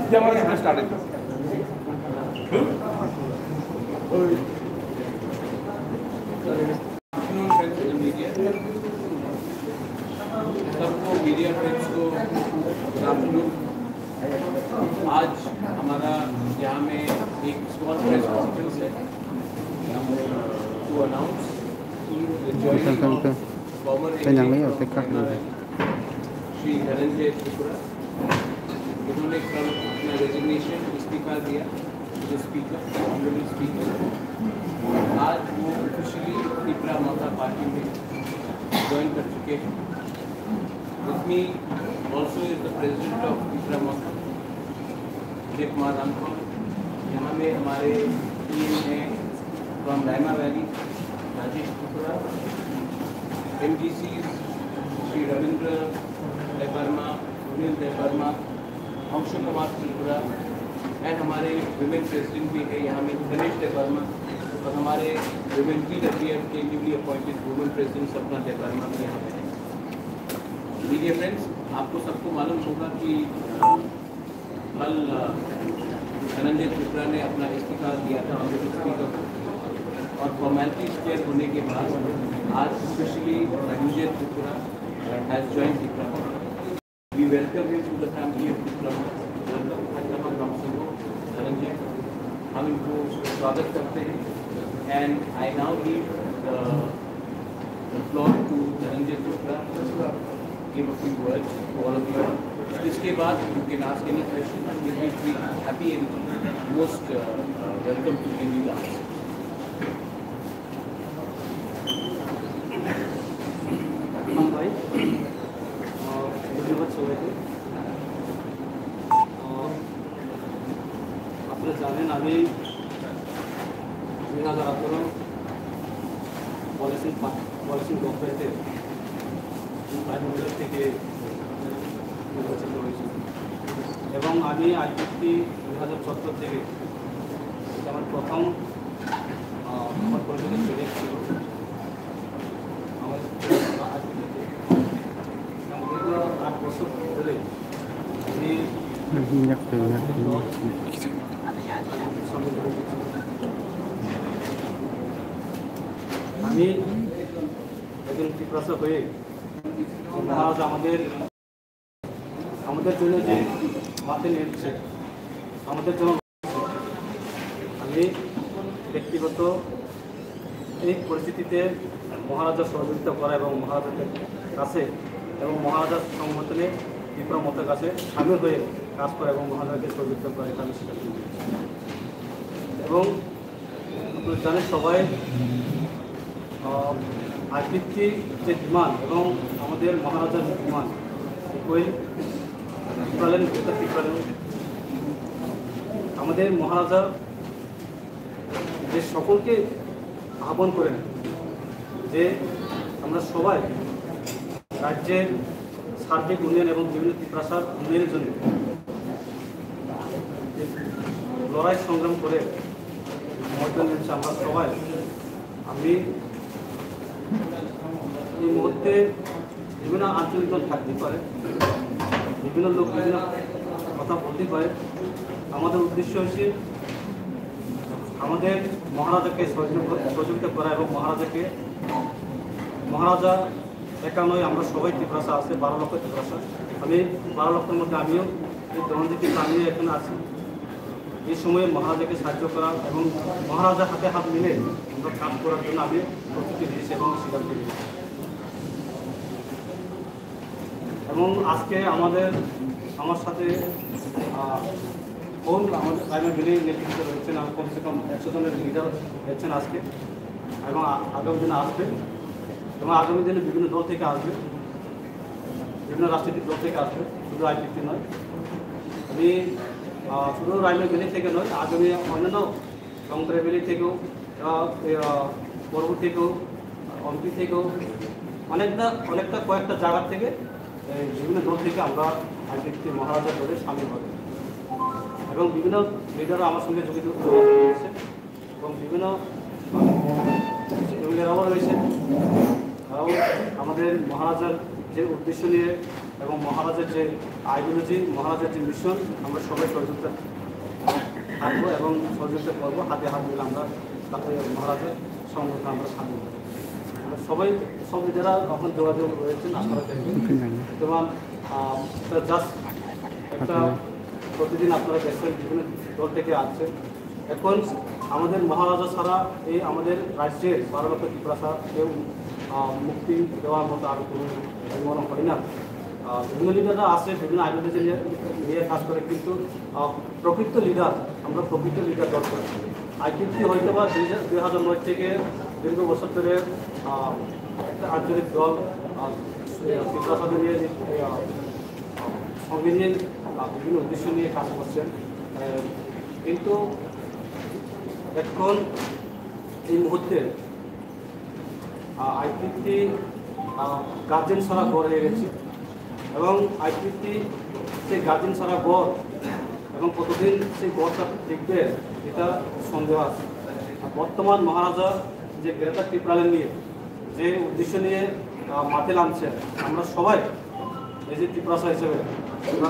ये हमारा स्टार्ट है। सबको मीडिया फ्रेंड्स को गुड आफ्टरनून। आज हमारा यहाँ में एक स्मॉल प्रेस कॉन्फ्रेंस है टू अनाउंस श्री धनंजय त्रिपुरा। उन्होंने कल अपना रेजिग्नेशन इस्तीफा दिया स्पीकर ऑनरेबल स्पीकर। आज वो ऑफिशियली त्रिपुरा माता पार्टी में ज्वाइन कर चुके हैं। With me also is the president of Tripura माता जय कुमार रामपाल। यहाँ में हमारे टीम हैं from Raima valley Rajesh Tripura, MDC Shri Ravindra Debbarma, Sunil Debbarma, अंश कुमार त्रिपुरा एंड हमारे विमेन प्रेसिडेंट भी है यहाँ में गणेश देवर्मा और हमारे विमेन PWF के न्यूली अपॉइंटेड वुमेन प्रेसिडेंट सपना देवर्मा भी यहाँ पे है। मीडिया फ्रेंड्स, आपको सबको मालूम होगा कि कल धनंजय त्रिपुरा ने अपना इस्तीफा दिया था ऑनरेबल स्पीकर को और फॉर्मेलिटीज क्लियर होने के बाद आज officially Dhananjay Tripura has joined Tripura. We welcome him to the family of Tripura. Dhananjay, हम इनको स्वागत करते हैं and I now give the floor to Dhananjay Tripura give a few words to all of you. इसके बाद you can ask any question and we will be happy and most welcome to any ask. भाई धन्यवाद সবাইকে। আপনারা জানেন আমি 2018 policy গভর্নমেন্টে থেকে নির্বাচিত হয়েছিল এবং আমি আইপিপি 2014 থেকে আমার প্রথম আমার পরিষদের প্রজেক্ট ছিল আমার আইপিপিতে। 8 বছর ধরে আমি একজন ত্রিপুরা হয়ে মহারাজ আমাদের জন্য যে মাথে নিয়েছে আমাদের জন্য আমি ব্যক্তিগত এই পরিস্থিতিতে মহারাজার সহযোগিতা করা এবং মহারাজাদের কাছে এবং মহারাজার সংগঠনে ত্রিপুরা মতের কাছে সামিল হয়ে কাজ করা এবং মহারাজাকে সহযোগিতা করা এটা আমি স্বীকার করি। এবং আপনারা জানেন সবাই আইপিপি যে বিমান এবং আমাদের মহারাজার বিমান আমাদের মহারাজা যে সকলকে আহ্বান করেন যে আমরা সবাই রাজ্যের সার্বিক উন্নয়ন এবং বিভিন্ন ত্রিপুরাসার উন্নয়নের জন্য লড়াই সংগ্রাম করে আমরা সবাই আমি এই মুহূর্তে বিভিন্ন আঞ্চলিক দল থাকতে পারে, বিভিন্ন লোক বিভিন্ন কথা বলতে পারে। আমাদের উদ্দেশ্য হচ্ছে আমাদের মহারাজাকে সহযোগিতা করা এবং মহারাজা একা নয়, আমরা সবাই ত্রিপুরাসা আছে 12 লক্ষ ত্রিপুরাসা। আমি 12 লক্ষের মধ্যে আমিও এই দমনদিকে আমিও এখানে আছি। এই সময়ে মহারাজাকে সাহায্য করা এবং মহারাজা হাতে হাত মিলে আমরা কাজ করার জন্য আমি প্রস্তুতি দিয়েছি এবং স্বীকার করি। এবং আজকে আমার সাথে আমাদের রায়মা ভ্যালি নেতৃত্বে রয়েছেন, কমসে কম 100 জনের লিডার রয়েছেন আজকে এবং আগামী দিনে আসবে এবং আগামী দিনে বিভিন্ন দল থেকে আসবে, বিভিন্ন রাজনৈতিক দল থেকে আসবে, শুধু আইপিপি নয়। আমি শুধু রায়মা ভ্যালি থেকে নয়, আগামী অন্যান্য রংপুর ভ্যালি থেকেও পরবর্তী থেকেও অম্পি থেকেও অনেকটা কয়েকটা জায়গা থেকে বিভিন্ন দল থেকে আমরা আইপিপি মহারাজা দলে সামিল হবে এবং বিভিন্ন লিডাররা আমার সঙ্গে যোগাযোগ করেছে এবং বিভিন্ন এমএলএরাও রয়েছে। তারাও আমাদের মহারাজার যে উদ্দেশ্য নিয়ে এবং মহারাজের যে আইডিওলজি, মহারাজের যে মিশন, আমরা সবাই সহযোগিতা থাকবো এবং সহযোগিতা করবো, হাতে হাত মিলে আমরা তাতে মহারাজের সংগঠন আমরা থাকবো। সবাই সব যারা এখন যোগাযোগ রয়েছেন আপনারা দেখবেন, যেমন জাস্ট একটা প্রতিদিন আপনারা দেখবেন বিভিন্ন দল থেকে আসছেন। এখন আমাদের মহারাজা ছাড়া এই আমাদের রাজ্যের 12 লক্ষ ত্রিপুরা ছাড়া কেউ মুক্তি দেওয়ার মতো আর কোনো মনে হয় না। বিভিন্ন লিডাররা আসে, বিভিন্ন আইডিওলজি নিয়ে কাজ করে, কিন্তু প্রকৃত লিডার, আমরা প্রকৃত লিডার দরকার। আইপিপি হয়তো বা 2009 থেকে দীর্ঘ বছর ধরে একটা আঞ্চলিক দল ত্রিপুরা সাথে নিয়ে সঙ্গে নিয়ে বিভিন্ন উদ্দেশ্য নিয়ে কাজ করছেন, কিন্তু এখন এই মুহূর্তে আইপিপি গার্জেন ছাড়া গড় হয়ে গেছে এবং আইপিপি সেই গার্জেন ছাড়া গড় এবং কতদিন সেই গড়টা দেখবে এটা সন্দেহ আছে। বর্তমান মহারাজা যে গ্রেটার ত্রিপুরাল্যান্ড নিয়ে যে উদ্দেশ্য নিয়ে মাঠে নামছে, আমরা সবাই এই যে ত্রিপুরাসা হিসেবে আমরা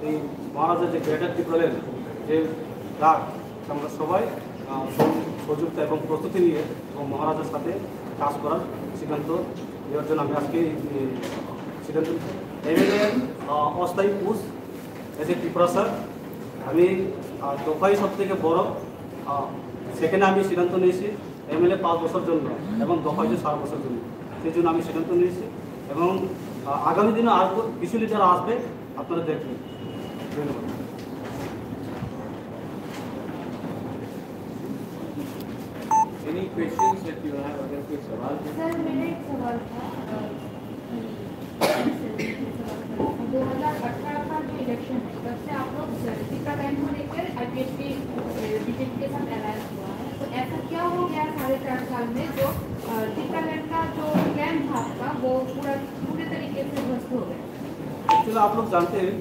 এই মহারাজা যে গ্রেটার ত্রিপুরাল্যান্ড যে ডাক, আমরা সবাই সহযোগিতা এবং প্রস্তুতি নিয়ে এবং মহারাজার সাথে কাজ করার সিদ্ধান্ত নেওয়ার জন্য আমি আজকে সিদ্ধান্ত এমএলএ অস্থায়ী পোস্ট এজ এ ত্রিপুরাসা আমি দফাই সব থেকে বড়, সেখানে আমি সিদ্ধান্ত নিয়েছি এমএলএ 5 বছর জন্য এবং দফাই 7 বছর জন্য, সেই জন্য আমি সিদ্ধান্ত নিয়েছি এবং আগামী দিনে আর কিছু লিডার আসবে, আপনারা দেখবেন। ধন্যবাদ। Any questions that you have? अगर कोई सवाल है? सर मेरा एक सवाल था, 2018 का जो इलेक्शन है तब से आप लोग टीकाकरण को लेकर आईपीएचपी बीजेपी के साथ अलायंस हुआ है, तो ऐसा क्या हो गया 4.5 साल में जो टीकाकरण का जो प्लान था आपका वो पूरे तरीके से ध्वस्त हो गया? एक्चुअली आप लोग जानते हैं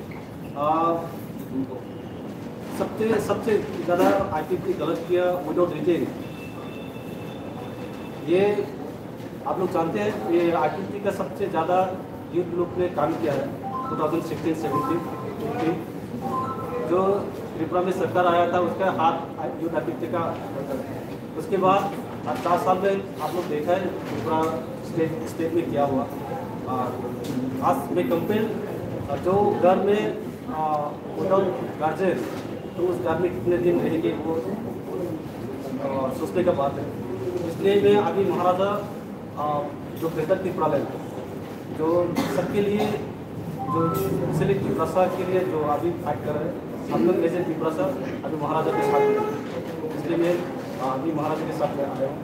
सबसे ज़्यादा आईपीपी गलत किया विदाउट रिटेन। ये आप लोग जानते हैं ये आईपीपी का सबसे ज़्यादा यूथ ग्रुप ने काम किया है 2016-17 जो त्रिपुरा में सरकार आया था उसका हाथ यूथ आईपीपी का। उसके बाद 4 साल में आप लोग देखा है त्रिपुरा स्टेट में क्या हुआ। आज में कंपेयर जो घर में विदाउट गार्जियन तो उस घर में कितने दिन रहेंगे वो सोचने का बात है। इसलिए मैं अभी महाराजा जो ग्रेटर त्रिपुरालैंड जो सबके लिए जो इसलिए त्रिपुरा के लिए जो अभी फाइट कर रहे हैं, हम लोग ऐसे त्रिपुरा अभी महाराजा के साथ हैं, इसलिए मैं अभी महाराजा के साथ आया हूँ।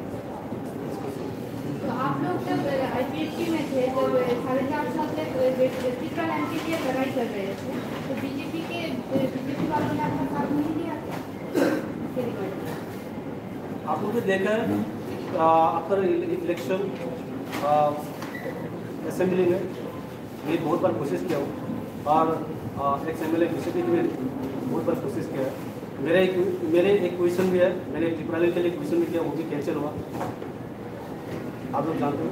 तो आप लोग जब आईपीएचपी में थे, जब 4.5 साल तक त्रिपुरालैंड के लिए लड़ाई कर रहे थे, तो बीजेपी वालों ने आपका साथ नहीं दिया? आप लोगों ने देखा है आफ्टर इलेक्शन असेंबली में मैं बहुत बार कोशिश किया हूँ और एक्स एमएलए बीजेपी में बहुत बार कोशिश किया है। मेरे एक क्वेश्चन भी है, मैंने त्रिपुरालैंड के लिए क्वेश्चन भी किया, वो भी कैंसिल हुआ, आप लोग जानते हो।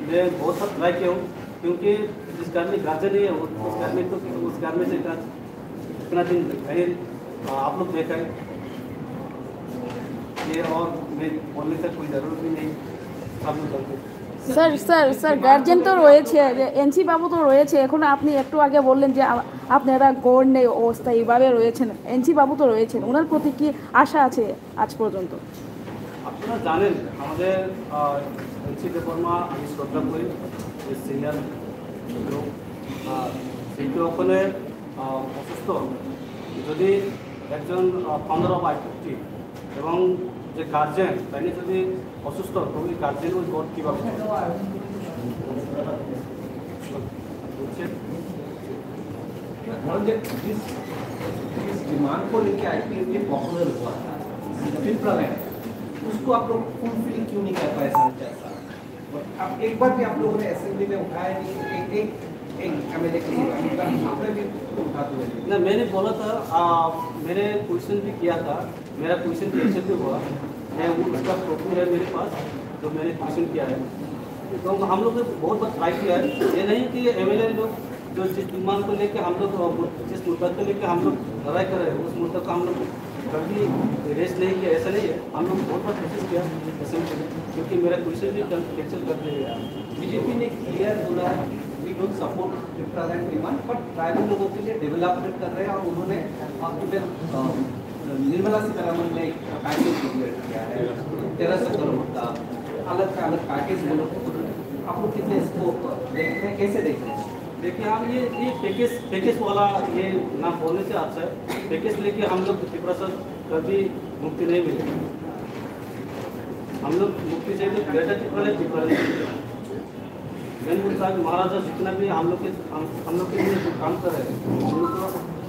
मैं बहुत सा ट्राई किया हूँ क्योंकि जिस घर में गार्जियन नहीं है उस घर में तो उस घर में से इतना दिन रहे आप लोग देखा है ये, और मैं बोलने तक कोई ज़रूरत भी नहीं, आप लोग जानते हैं। স্যার গার্জেন তো রয়েছে, এনসি বাবু তো রয়েছে, এখন আপনি একটু আগে বললেন যে আপনারা গড় নেই অস্থায়ীভাবে রয়েছেন, এনসি বাবু তো রয়েছেন, ওনার প্রতি কি আশা আছে আজ পর্যন্ত? আপনারা জানেন আমাদের এনসি দেববর্মা আমি শ্রদ্ধা করি, সিনিয়র লোক, কিন্তু ওখানে অসুস্থ যদি একজন ফাউন্ডার অফ আইপিপি এবং যে গার্জেন তাই যদি অসুস্থ তো ওই গার্জেন ওই গড় কীভাবে इस डिमांड को लेकर आईपीएफटी पॉपुलर हुआ था त्रिपुरालैंड, उसको आप लोग फुलफिल क्यों नहीं कर पाए 4.5 साल? अब एक बार भी आप लोगों ने असेंबली में उठाया नहीं, एक एमएलए के लिए आपने भी उठाते हुए ना, मैंने बोला था मैंने क्वेश्चन भी किया था, मेरा क्वेश्चन कैंसिल भी हुआ, मैं वो उसका कॉपी है मेरे पास जो मैंने क्वेश्चन किया है, तो हम लोग ने बहुत बार ट्राई किया है। ये नहीं कि एमएलए लोग जो जिस डिमांड को लेकर हम लोग जिस मुद्दा को लेकर हम लोग लड़ाई कर रहे हैं उस मुद्दा को हम लोग कभी रेस्ट नहीं किया, ऐसा नहीं है। हम लोग बहुत बार कोशिश किया असेंबली में, क्योंकि मेरा क्वेश्चन भी कैंसिल कर दिया। बीजेपी ने क्लियर बोला है we don't support triple demand, but tribal लोगों के लिए डेवलपमेंट कर रहे हैं और उन्होंने निर्मला सीतारमण ने एक पैकेज डिक्लेयर किया है 1300 करोड़ का, अलग पैकेज वो लोग। आप लोग कितने इसको देखते हैं, कैसे देखते हैं? देखिए हम ये पैकेज वाला ये ना बोलने से अच्छा है। पैकेज लेके हम लोग त्रिपुरा से कभी मुक्ति नहीं मिलेगी। हम लोग मुक्ति से ग्रेटर त्रिपुरा साहब महाराजा जितना भी हम लोग के लिए जो काम कर रहे हैं,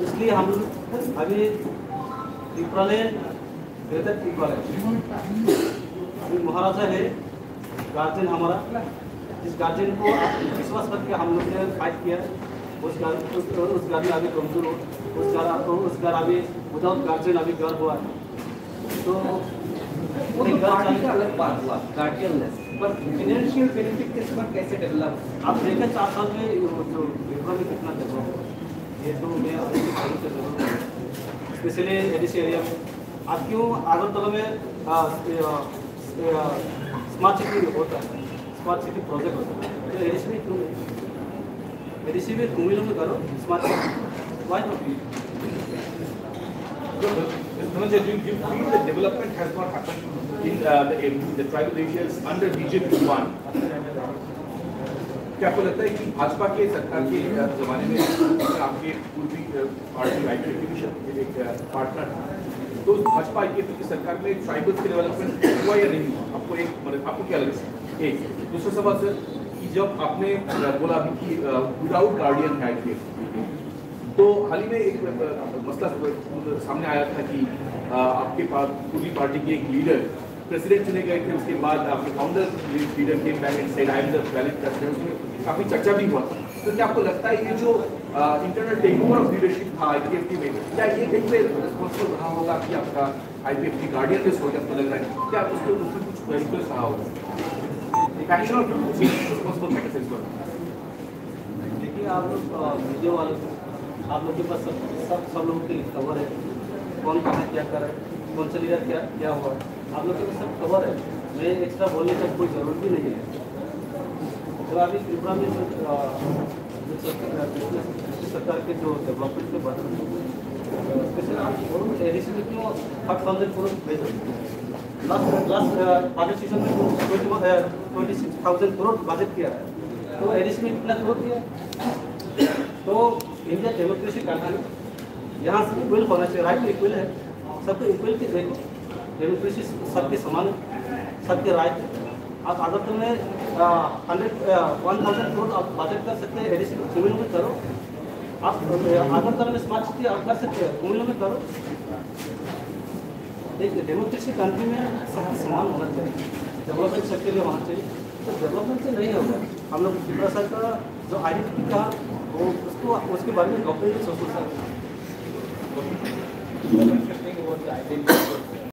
इसलिए हम लोग अभी त्रिपुरा ग्रेटर त्रिपुरा अभी महाराजा है गार्जियन हमारा। इस गार्जियन को विश्वास करके हम लोग ने फाइट किया। उस गार्जियन अभी कमजोर हो, उस घर अभी विदाउट गार्जियन अभी घर हुआ है। तो वो तो पार्टी का अलग बात हुआ, गार्जियनलेस, पर फाइनेंशियल बेनिफिट के साथ कैसे डेवलप? आप देखें 4 साल में जो त्रिपुरा में कितना डेवलप हुआ, ये तो मैं अभी से जरूर है, स्पेशली एडीसी एरिया में। आप क्यों अगरतला में स्मार्ट सिटी होता है, स्मार्ट सिटी प्रोजेक्ट होता है, तो एडीसी में क्यों नहीं? एडीसी में कुमिलो में करो smart city, why not? Dhananjay, do you feel that development has not happened in the tribal areas under BJP 1? क्या आपको लगता है कि भाजपा के सरकार के जमाने में आपके पूर्वी पार्टी आईपीएफ डिवीजन एक पार्टनर था, तो भाजपा आईपीएफ की सरकार में ट्राइबल्स के डेवलपमेंट हुआ या नहीं हुआ? आपको क्या लगता है? एक दूसरा सवाल सर, कि जब आपने बोला अभी कि विदाउट गार्डियन है आईपीएफ, तो हाल ही में एक मसला सामने आया था कि आपके पास पूरी पार्टी के एक लीडर प्रेसिडेंट चुने गए थे, उसके बाद आपके फाउंडर लीडर के back and side I am the valid president, उसमें काफ़ी चर्चा भी हुआ। तो क्या आपको लगता है ये जो इंटरनल टेकओवर ऑफ लीडरशिप था आईपीएफ की में, क्या ये कहीं पे रिस्पॉन्सिबल रहा होगा कि आपका आईपीएफ की गार्डियन लिस्ट हो गया? आपको लग रहा है क्या उसमें कुछ इन्फ्लुएंस रहा होगा? Action of responsible matter. देखिए आप लोग मीडिया वाले, आप लोग के पास सब लोगों की खबर है, कौन कहाँ क्या कर रहा है, कौन सा लीडर क्या हुआ है, आप लोग के पास सब खबर है। मैं एक्स्ट्रा बोलने की कोई ज़रूरत भी नहीं है। तो अभी त्रिपुरा में सरकार के जो डेवलपमेंट के बारे में स्पेशल आप एडीसी में क्यों 5,000 करोड़ भेज लास्ट बजट सीजन में 26,000 करोड़ बजट किया है, तो एडीसी में कितना करोड़ दिया? तो इंडिया डेमोक्रेसी कंट्री, यहाँ से इक्वल होना चाहिए, राइट इक्वल है, सबको इक्वल की देखो, डेमोक्रेसी सबके समान, सबके राइट। आप अगर तुम्हें 1,000 करोड़ आप बजट कर सकते हैं, एडीसी कुमिलो में करो। आप अगर में स्मार्ट सिटी आप कर सकते हैं, कुमिलो में करो। एक डेमोक्रेसी कंट्री में सबके समान होना चाहिए, डेवलपमेंट सबके लिए होना चाहिए। तो डेवलपमेंट से नहीं होगा। हम लोग त्रिपुरा सर का जो आइडेंटिटी का वो उसके बारे में डॉक्टर सोचो सर।